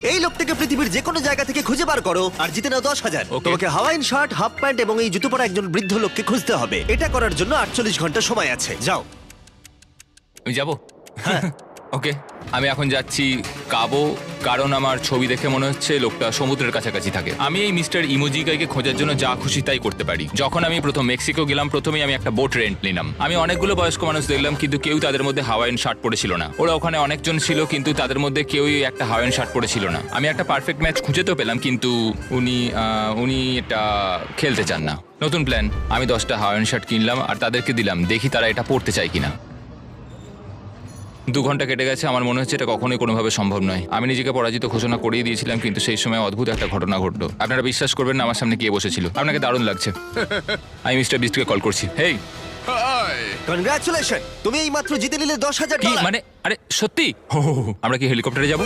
এই লোকটাকে পৃথিবীর যে কোনো জায়গা থেকে খুঁজে বার করো আর জিতে নাও 10,000। Okay. তোমাকে হাওয়াইন শার্ট, হাফ প্যান্ট এবং এই জুতো পরা একজন বৃদ্ধ লোককে খুঁজতে হবে। এটা করার জন্য 48 ঘন্টা সময় আছে। যাও। আমি যাব ওকে আমি এখন যাচ্ছি কাবো, কারণ আমার ছবি দেখে মনে হচ্ছে লোকটা সমুদ্রের কাছাকাছি থাকে। আমি এই মিস্টার ইমোজিকাইকে খোঁজার জন্য যা খুশি তাই করতে পারি। যখন আমি প্রথম মেক্সিকো গেলাম, প্রথমেই আমি একটা বোট রেন্ট নিলাম। আমি অনেকগুলো বয়স্ক মানুষ দেখলাম, কিন্তু কেউ তাদের মধ্যে হাওয়াইন শার্ট পরেছিল না। ওরা ওখানে অনেকজন ছিল, কিন্তু তাদের মধ্যে কেউই একটা হাওয়াইন শার্ট পরেছিল না। আমি একটা পারফেক্ট ম্যাচ খুঁজে তো পেলাম, কিন্তু উনি এটা খেলতে চান না। নতুন প্ল্যান, আমি 10টা হাওয়াইন শার্ট কিনলাম আর তাদেরকে দিলাম, দেখি তারা এটা পরতে চায় কিনা। 2 ঘন্টা কেটে গেছে, আমার মনে হচ্ছে এটা কখনোই কোনোভাবে সম্ভব নয়। আমি নিজেকে পরাজিত ঘোষণা করেই দিয়েছিলাম, কিন্তু সেই সময় অদ্ভুত একটা ঘটনা ঘটলো। আপনারা বিশ্বাস করবেন না, আমার সামনে কে বসেছিল। আপনাকে দারুণ লাগছে। আমি মিস্টার বিস্টকে কল করছি। হেই, কনগ্রাচুলেশন, তুমি এই মাত্র জিতে নিলে $10,000। কি মানে? আরে সত্যি? আমরা কি হেলিকপ্টারে যাবো?